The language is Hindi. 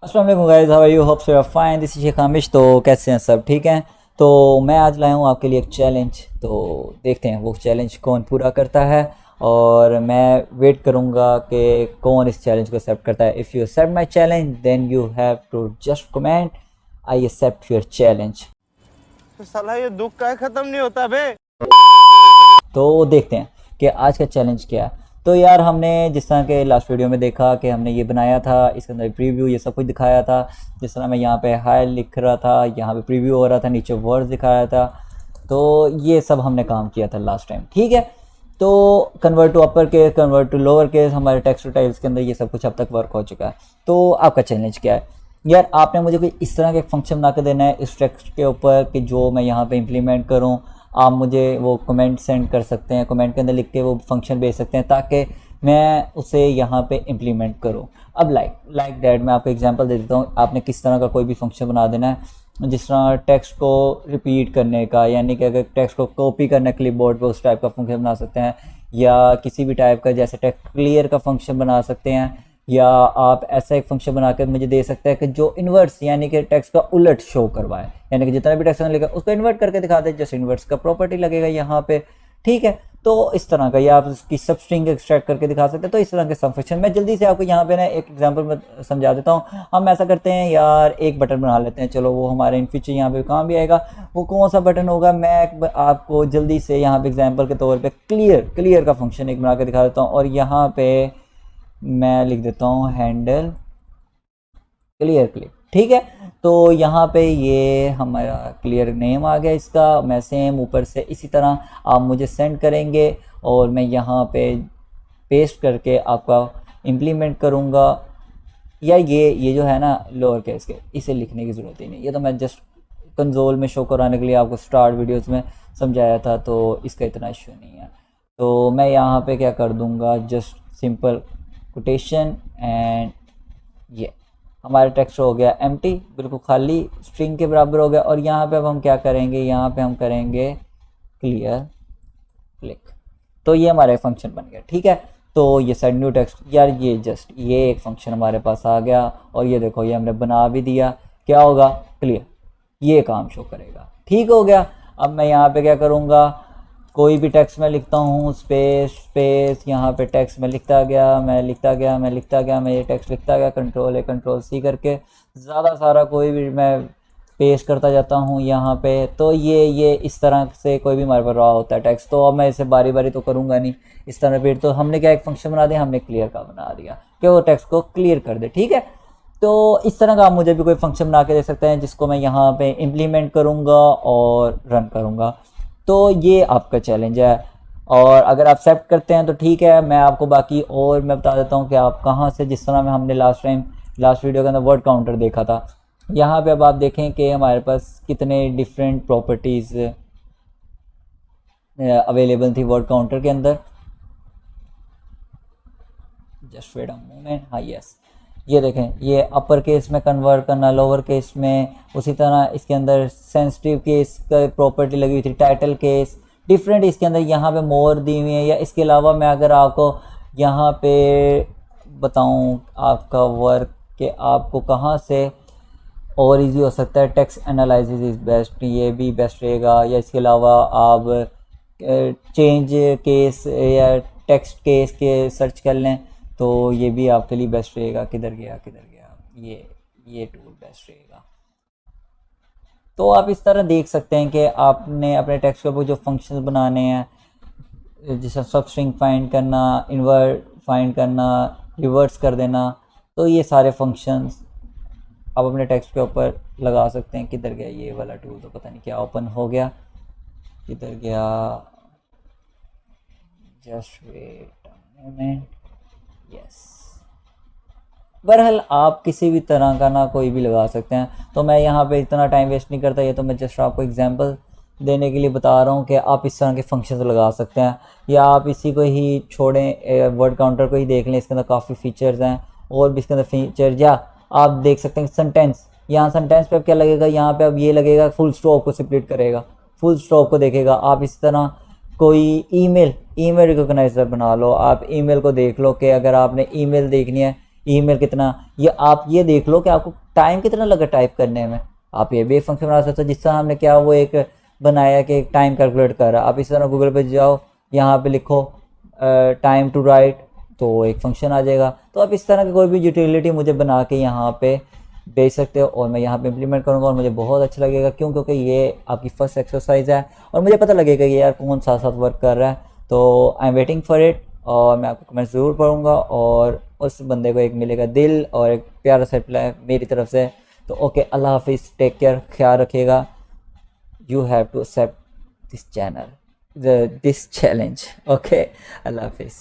अस्सलाम वालेकुम guys, how are you? Hope so you are fine. This is Sheikh Hamish. तो कैसे हैं सब? ठीक हैं। तो मैं आज लाया हूँ आपके लिए एक चैलेंज। तो देखते हैं वो चैलेंज कौन पूरा करता है, और मैं वेट करूँगा कि कौन इस चैलेंज को एक्सेप्ट करता है। If you accept my challenge then you have to just comment I accept your challenge. तो साला ये दुख का खत्म नहीं होता बे। तो देखते हैं कि आज का चैलेंज क्या है। तो यार, हमने जिस तरह के लास्ट वीडियो में देखा कि हमने ये बनाया था, इसके अंदर प्रीव्यू ये सब कुछ दिखाया था। जिस तरह मैं यहाँ पे हाई लिख रहा था, यहाँ पे प्रीव्यू हो रहा था, नीचे वर्ड्स दिखाया था। तो ये सब हमने काम किया था लास्ट टाइम, ठीक है। तो convert to upper case, convert to lower case, हमारे टेक्स्ट टाइल्स के अंदर ये सब कुछ अब तक वर्क हो चुका है। तो आपका चैलेंज क्या है? यार, आपने मुझे कोई इस तरह का एक फंक्शन बना के देना है इस टेक्स्ट के ऊपर कि जो मैं यहाँ पे इम्प्लीमेंट करूँ। आप मुझे वो कमेंट सेंड कर सकते हैं, कमेंट के अंदर लिख के वो फंक्शन भेज सकते हैं ताकि मैं उसे यहाँ पे इम्प्लीमेंट करूँ। अब लाइक दैट मैं आपको एग्जांपल दे देता हूँ। आपने किस तरह का कोई भी फंक्शन बना देना है, जिस तरह टेक्स्ट को रिपीट करने का, यानी कि अगर टेक्स्ट को कॉपी करना है क्लिपबोर्ड पे, उस टाइप का फंक्शन बना सकते हैं। या किसी भी टाइप का, जैसे टेक्स्ट क्लियर का फंक्शन बना सकते हैं। या आप ऐसा एक फंक्शन बनाकर मुझे दे सकते हैं कि जो इन्वर्स यानी कि टेक्स्ट का उलट शो करवाए, यानी कि जितना भी टेक्स्ट लिखा उसको इन्वर्ट करके दिखा दे। जस्ट इन्वर्स का प्रॉपर्टी लगेगा यहाँ पे, ठीक है। तो इस तरह का, या आप इसकी सब स्ट्रिंग एक्सट्रैक्ट करके दिखा सकते हैं। तो इस तरह के सब फंक्शन मैं जल्दी से आपको यहाँ पे ना एक एग्जांपल में समझा देता हूँ। हम ऐसा करते हैं यार, एक बटन बना लेते हैं, चलो वो हमारे इन फ्यूचर यहाँ पे काम भी आएगा। वो कौन सा बटन होगा, मैं आपको जल्दी से यहाँ पे एग्जाम्पल के तौर पर क्लियर का फंक्शन एक बना के दिखा देता हूँ। और यहाँ पे मैं लिख देता हूँ हैंडल क्लियर क्लिक, ठीक है। तो यहाँ पे ये हमारा क्लियर नेम आ गया इसका। मैं सेम ऊपर से इसी तरह आप मुझे सेंड करेंगे और मैं यहाँ पे पेस्ट करके आपका इम्प्लीमेंट करूँगा। या ये जो है ना लोअर केस के, इसे लिखने की ज़रूरत ही नहीं। ये तो मैं जस्ट कंसोल में शो कराने के लिए आपको स्टार्ट वीडियोस में समझाया था, तो इसका इतना इशू नहीं है। तो मैं यहाँ पे क्या कर दूँगा, जस्ट सिंपल कोटेशन एंड ये हमारा टेक्स्ट हो गया एम्प्टी, बिल्कुल खाली, स्ट्रिंग के बराबर हो गया। और यहाँ पे अब हम क्या करेंगे, यहाँ पे हम करेंगे क्लियर क्लिक। तो ये हमारा एक फंक्शन बन गया, ठीक है। तो ये सेंड न्यू टेक्स्ट, यार ये जस्ट ये एक फंक्शन हमारे पास आ गया। और ये देखो, ये हमने बना भी दिया। क्या होगा, क्लियर, ये काम शो करेगा, ठीक हो गया। अब मैं यहाँ पे क्या करूँगा, कोई भी टेक्स्ट मैं लिखता हूँ, स्पेस यहाँ पे टेक्स्ट में लिखता गया, मैं ये टेक्स्ट लिखता गया, कंट्रोल ए कंट्रोल सी करके ज़्यादा सारा कोई भी मैं पेस्ट करता जाता हूँ यहाँ पे। तो ये इस तरह से कोई भी हमारे पास रहा होता है टेक्स्ट। तो अब मैं इसे बारी बारी तो करूँगा नहीं इस तरह पेट। तो हमने क्या एक फंक्शन बना दिया, हमने क्लियर का बना दिया कि वो टेक्स्ट को क्लियर कर दे, ठीक है। तो इस तरह का आप मुझे भी कोई फंक्शन बना के दे सकते हैं जिसको मैं यहाँ पे इम्प्लीमेंट करूँगा और रन करूँगा। तो ये आपका चैलेंज है। और अगर आप एक्सेप्ट करते हैं तो ठीक है, मैं आपको बाकी और मैं बता देता हूँ कि आप कहाँ से, जिस तरह में हमने लास्ट वीडियो के अंदर वर्ड काउंटर देखा था। यहाँ पे अब आप देखें कि हमारे पास कितने डिफरेंट प्रॉपर्टीज़ अवेलेबल थी वर्ड काउंटर के अंदर। जस्ट वेट अ मोमेंट, हाँ यस, ये देखें, ये अपर केस में कन्वर्ट करना, लोअर केस में। उसी तरह इसके अंदर सेंसिटिव केस का प्रॉपर्टी लगी हुई थी, टाइटल केस डिफरेंट इसके अंदर यहाँ पे मोर दी हुई है। या इसके अलावा मैं अगर आपको यहाँ पे बताऊँ आपका वर्क कि आपको कहाँ से और इजी हो सकता है, टेक्स्ट एनालिसिस इज़ बेस्ट, ये भी बेस्ट रहेगा। या इसके अलावा आप चेंज केस या टेक्स्ट केस के सर्च कर लें, तो ये भी आपके लिए बेस्ट रहेगा। किधर गया, ये टूल बेस्ट रहेगा। तो आप इस तरह देख सकते हैं कि आपने अपने टेक्स्ट के ऊपर जो फंक्शंस बनाने हैं, जैसे सब स्ट्रिंग फाइंड करना, इन्वर्ट फाइंड करना, रिवर्स कर देना, तो ये सारे फंक्शंस आप अपने टेक्स्ट के ऊपर लगा सकते हैं। किधर गया ये वाला टूल, तो पता नहीं क्या ओपन हो गया, किधर गया, just wait a moment, yes. बहरहाल आप किसी भी तरह का ना कोई भी लगा सकते हैं। तो मैं यहाँ पे इतना टाइम वेस्ट नहीं करता, ये तो मैं जस्ट आपको एग्जांपल देने के लिए बता रहा हूँ कि आप इस तरह के फंक्शंस लगा सकते हैं। या आप इसी को ही छोड़ें, वर्ड काउंटर को ही देख लें, इसके अंदर काफ़ी फीचर्स हैं और भी इसके अंदर फीचर। या आप देख सकते हैं सेंटेंस, यहाँ सेंटेंस पे अब क्या लगेगा, यहाँ पे अब ये लगेगा फुल स्टॉप को सेपरेट करेगा, फुल स्टॉप को देखेगा। आप इस तरह कोई ईमेल रिकॉग्नाइजर बना लो, आप ईमेल को देख लो कि अगर आपने ईमेल देखनी है, ईमेल कितना, ये आप ये देख लो कि आपको टाइम कितना लगा टाइप करने में। आप ये भी एक फंक्शन बना सकते हो, जिस तरह हमने क्या वो एक बनाया कि टाइम कैलकुलेट कर रहा है। आप इस तरह गूगल पे जाओ, यहाँ पे लिखो टाइम टू राइट, तो एक फंक्शन आ जाएगा। तो आप इस तरह की कोई भी यूटिलिटी मुझे बना के यहाँ पे भेज सकते हो और मैं यहाँ पे इम्प्लीमेंट करूँगा और मुझे बहुत अच्छा लगेगा। क्यों? क्योंकि ये आपकी फर्स्ट एक्सरसाइज है और मुझे पता लगेगा कि यार कौन साथ साथ वर्क कर रहा है। तो I am waiting for it और मैं आपको कमेंट ज़रूर पढ़ूँगा और उस बंदे को एक मिलेगा दिल और एक प्यारा सा रिप्लाई मेरी तरफ से। तो ओके, अल्लाह हाफिज़, टेक केयर, ख्याल रखिएगा। You have to accept this channel, this challenge. Okay, Allah Hafiz.